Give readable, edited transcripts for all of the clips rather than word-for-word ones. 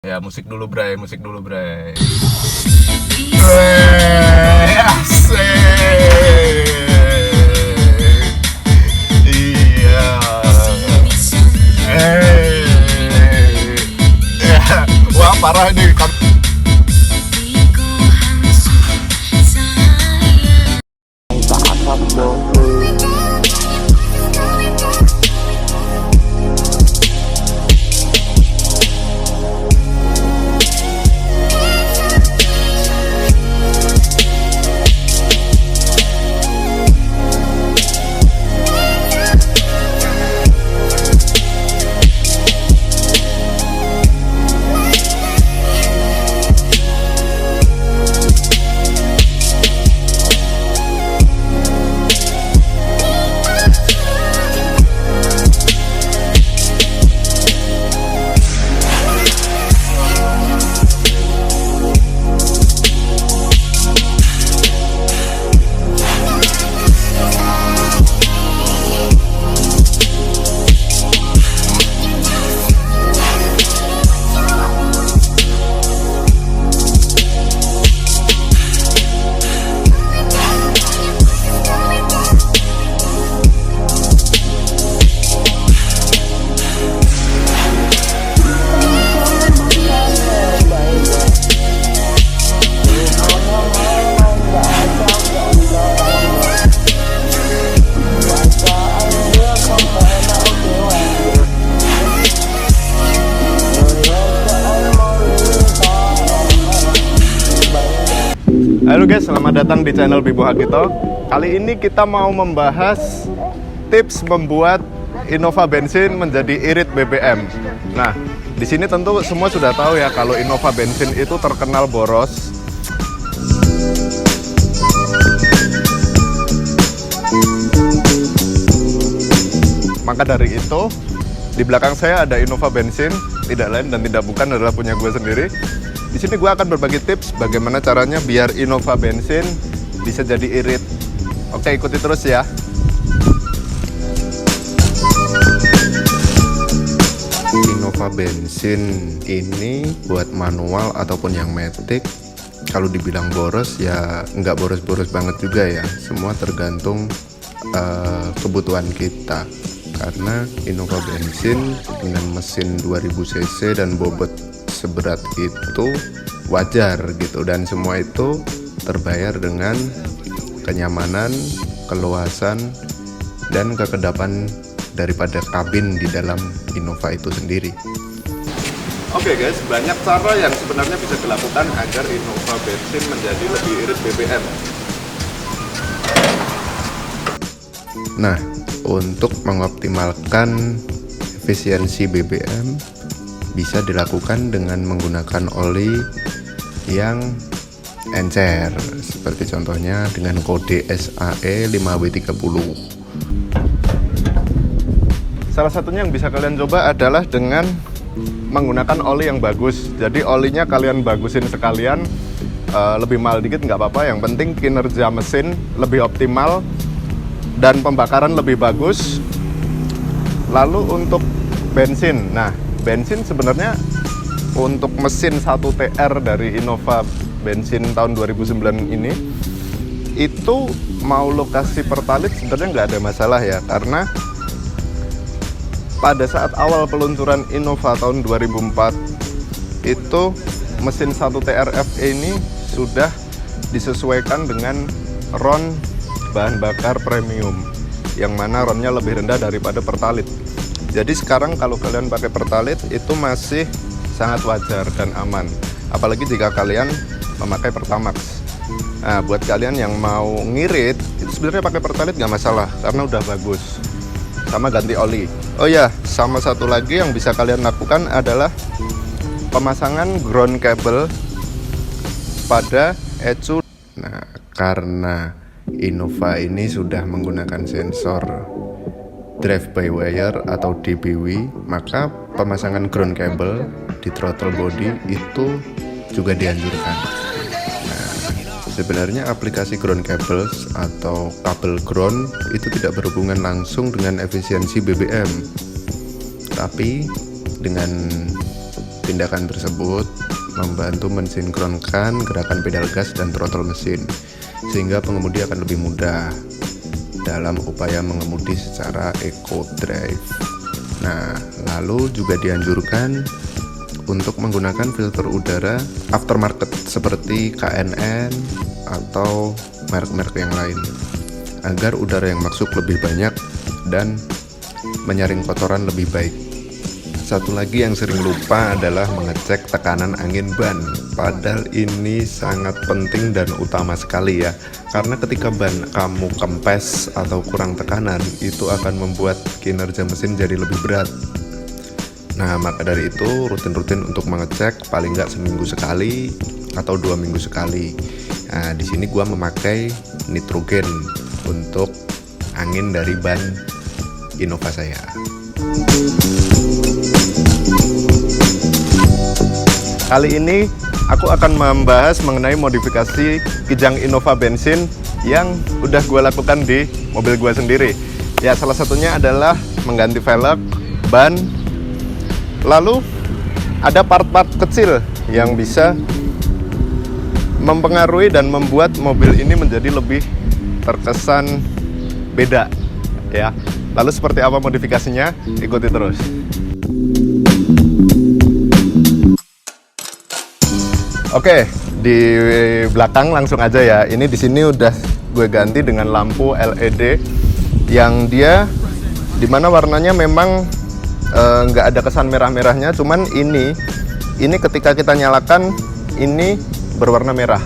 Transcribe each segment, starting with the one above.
Ya musik dulu Bray, musik dulu Bray. Asik. Iya. Wah parah ini. Halo guys, selamat datang di channel Bibo Hagito. Kali ini kita mau membahas tips membuat Innova bensin menjadi irit BBM. Nah, di sini tentu semua sudah tahu ya kalau Innova bensin itu terkenal boros. Maka dari itu, di belakang saya ada Innova bensin, tidak lain dan tidak bukan adalah punya gue sendiri. Di sini gue akan berbagi tips bagaimana caranya biar Innova bensin bisa jadi irit. Oke, ikuti terus ya. Innova bensin ini buat manual ataupun yang matic, kalau dibilang boros ya nggak boros-boros banget juga ya. Semua tergantung kebutuhan kita. Karena Innova bensin dengan mesin 2000 cc dan bobot seberat itu wajar gitu, dan semua itu terbayar dengan kenyamanan, keluasan, dan kekedapan daripada kabin di dalam Innova itu sendiri. Oke guys, banyak cara yang sebenarnya bisa dilakukan agar Innova bensin menjadi lebih irit BBM. Nah, untuk mengoptimalkan efisiensi BBM bisa dilakukan dengan menggunakan oli yang encer, seperti contohnya dengan kode SAE 5W30. Salah satunya yang bisa kalian coba adalah dengan menggunakan oli yang bagus. Jadi olinya kalian bagusin sekalian, lebih mahal dikit nggak apa-apa, yang penting kinerja mesin lebih optimal dan pembakaran lebih bagus. Lalu untuk bensin, nah bensin sebenarnya untuk mesin 1TR dari Innova bensin tahun 2009 ini itu mau lokasi pertalit sebenarnya nggak ada masalah ya, karena pada saat awal peluncuran Innova tahun 2004 itu mesin 1TR FE ini sudah disesuaikan dengan ron bahan bakar premium, yang mana ronnya lebih rendah daripada pertalit. Jadi sekarang kalau kalian pakai pertalit itu masih sangat wajar dan aman, apalagi jika kalian memakai Pertamax. Nah, buat kalian yang mau ngirit itu sebenarnya pakai pertalit nggak masalah karena udah bagus, sama ganti oli. Oh ya, sama satu lagi yang bisa kalian lakukan adalah pemasangan ground cable pada ECU. Nah, karena Innova ini sudah menggunakan sensor drive by wire atau DBW, maka pemasangan ground cable di throttle body itu juga dianjurkan. Nah, sebenarnya aplikasi ground cables atau kabel ground itu tidak berhubungan langsung dengan efisiensi BBM, tapi dengan tindakan tersebut membantu mensinkronkan gerakan pedal gas dan throttle mesin, sehingga pengemudi akan lebih mudah dalam upaya mengemudi secara eco drive. Nah, lalu juga dianjurkan untuk menggunakan filter udara aftermarket seperti KNN atau merek-merek yang lain, agar udara yang masuk lebih banyak dan menyaring kotoran lebih baik. Satu lagi yang sering lupa adalah mengecek tekanan angin ban. Padahal ini sangat penting dan utama sekali ya. Karena ketika ban kamu kempes atau kurang tekanan, itu akan membuat kinerja mesin jadi lebih berat. Nah, maka dari itu rutin-rutin untuk mengecek paling nggak seminggu sekali atau 2 minggu sekali. Nah, di sini gua memakai nitrogen untuk angin dari ban Innova saya. Kali ini aku akan membahas mengenai modifikasi kijang Innova bensin yang udah gue lakukan di mobil gue sendiri. Ya, salah satunya adalah mengganti velg, ban, lalu ada part-part kecil yang bisa mempengaruhi dan membuat mobil ini menjadi lebih terkesan beda ya. Lalu seperti apa modifikasinya? Ikuti terus. Oke, di belakang langsung aja ya. Ini di sini udah gue ganti dengan lampu LED yang dia dimana warnanya memang nggak ada kesan merah-merahnya. Cuman ini ketika kita nyalakan ini berwarna merah.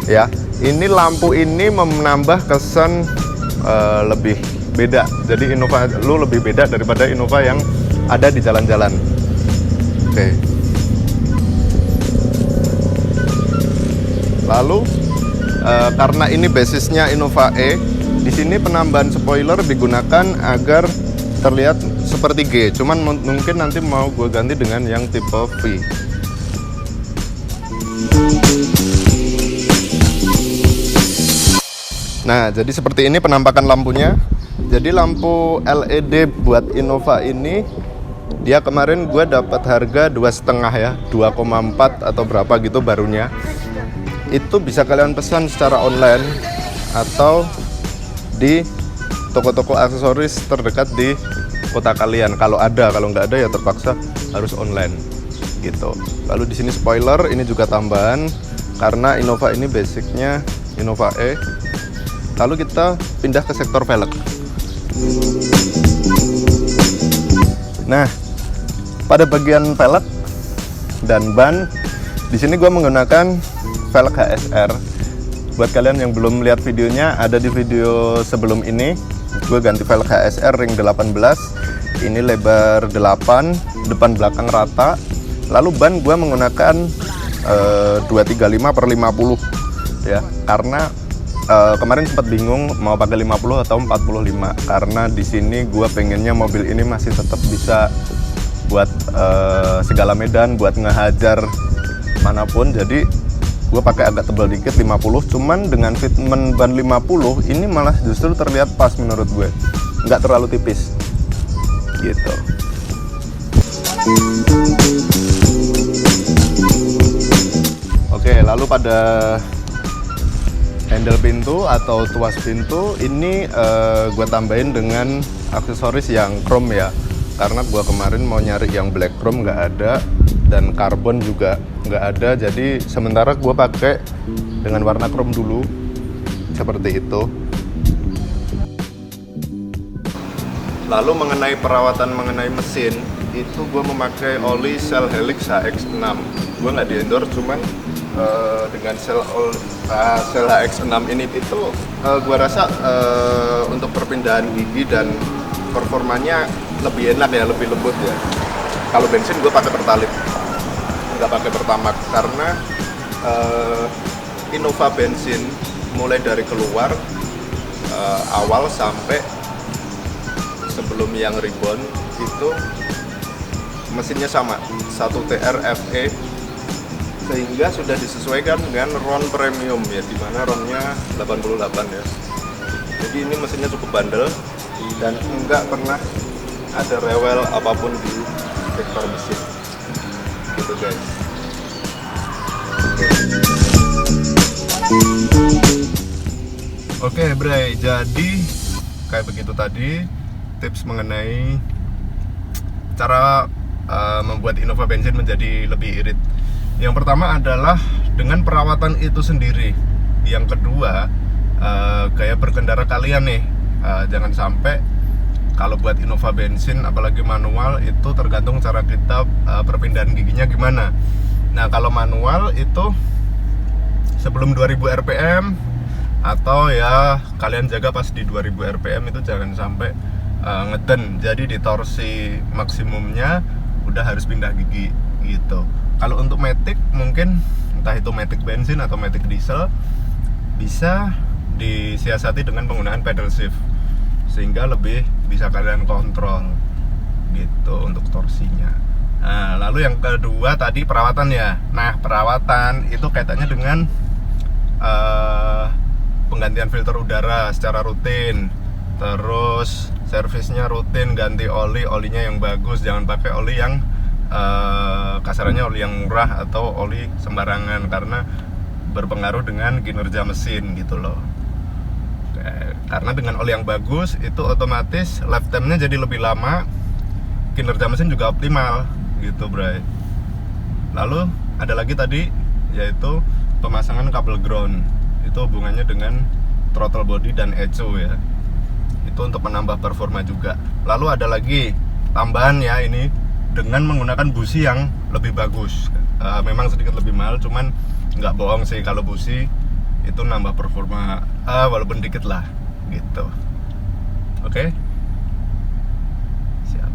Ya, ini lampu ini menambah kesan lebih beda. Jadi Innova lu lebih beda daripada Innova yang ada di jalan-jalan. Oke. Lalu karena ini basisnya Innova E, di sini penambahan spoiler digunakan agar terlihat seperti G. Cuman mungkin nanti mau gue ganti dengan yang tipe V. Nah, jadi seperti ini penampakan lampunya. Jadi lampu LED buat Innova ini dia kemarin gue dapat harga 2,5 ya, 2,4 atau berapa gitu barunya. Itu bisa kalian pesan secara online atau di toko-toko aksesoris terdekat di kota kalian. Kalau ada, kalau nggak ada ya terpaksa harus online gitu. Lalu di sini spoiler, ini juga tambahan karena Innova ini basicnya Innova E. Lalu kita pindah ke sektor velg. Nah, pada bagian velg dan ban, di sini gue menggunakan velg HSR. Buat kalian yang belum lihat videonya, ada di video sebelum ini. Gue ganti velg HSR ring 18. Ini lebar 8, depan belakang rata. Lalu ban gue menggunakan 235/50 ya. Karena kemarin sempat bingung mau pakai 50 atau 45. Karena di sini gue pengennya mobil ini masih tetap bisa buat segala medan, buat ngehajar manapun. Jadi gue pakai agak tebal dikit 50, cuman dengan fitment ban 50 ini malah justru terlihat pas menurut gue, nggak terlalu tipis gitu. Oke, lalu pada handle pintu atau tuas pintu ini gue tambahin dengan aksesoris yang chrome ya, karena gue kemarin mau nyari yang black chrome nggak ada dan karbon juga nggak ada, jadi sementara gue pakai dengan warna chrome dulu seperti itu. Lalu mengenai perawatan mengenai mesin itu gue memakai oli Shell Helix HX6. Gue nggak di-endorse, cuman dengan Shell HX6 ini itu gue rasa untuk perpindahan gigi dan performanya lebih enak ya, lebih lembut ya. Kalau bensin gue pakai Pertalite, nggak pakai Pertamax, karena Innova bensin mulai dari keluar awal sampai sebelum yang reborn itu mesinnya sama, 1 TR FE, sehingga sudah disesuaikan dengan RON premium ya, dimana RON-nya 88 ya. Jadi ini mesinnya cukup bandel dan enggak pernah ada rewel apapun di sektor mesin. gitu guys. Oke Bray, jadi kayak begitu tadi tips mengenai cara membuat Innova bensin menjadi lebih irit. Yang pertama adalah dengan perawatan itu sendiri. Yang kedua, gaya berkendara kalian nih, jangan sampai kalau buat Innova bensin apalagi manual itu tergantung cara kita perpindahan giginya gimana. Nah kalau manual itu sebelum 2000 rpm atau ya kalian jaga pas di 2000 rpm itu jangan sampai ngeden, jadi di torsi maksimumnya udah harus pindah gigi gitu. Kalau untuk matic mungkin entah itu matic bensin atau matic diesel bisa disiasati dengan penggunaan pedal shift sehingga lebih bisa kalian kontrol gitu untuk torsinya. Nah, lalu yang kedua tadi perawatan ya. Nah, perawatan itu kaitannya dengan penggantian filter udara secara rutin, terus servisnya rutin, ganti olinya yang bagus, jangan pakai oli yang kasarannya oli yang murah atau oli sembarangan karena berpengaruh dengan kinerja mesin gitu loh. Karena dengan oli yang bagus itu otomatis lifetime-nya jadi lebih lama, kinerja mesin juga optimal gitu bray. Lalu ada lagi tadi yaitu pemasangan kabel ground, itu hubungannya dengan throttle body dan ECO ya, itu untuk menambah performa juga. Lalu ada lagi tambahan ya, ini dengan menggunakan busi yang lebih bagus. Memang sedikit lebih mahal, cuman nggak bohong sih kalau busi itu nambah performa walaupun dikit lah gitu. Oke? Siap.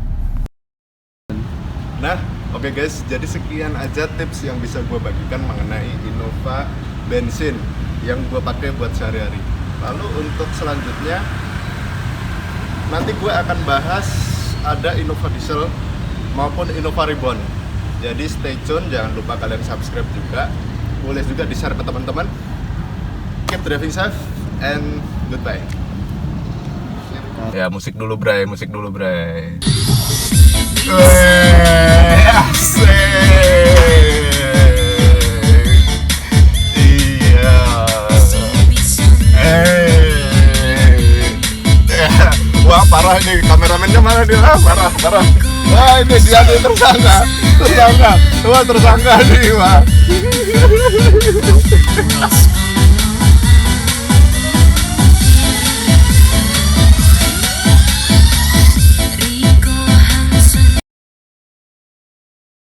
Nah, oke guys, jadi sekian aja tips yang bisa gue bagikan mengenai Innova bensin yang gue pakai buat sehari-hari. Lalu untuk selanjutnya nanti gue akan bahas ada Innova diesel maupun Innova Reborn. Jadi stay tune, jangan lupa kalian subscribe juga. Boleh juga di-share ke teman-teman. Keep driving safe and goodbye. Ya, musik dulu bray, musik dulu bray. Asik. Iya. Wah parah nih, kameramennya mana dia? Parah. Wah ini dia nih tersangka. Wah tersangka nih wah.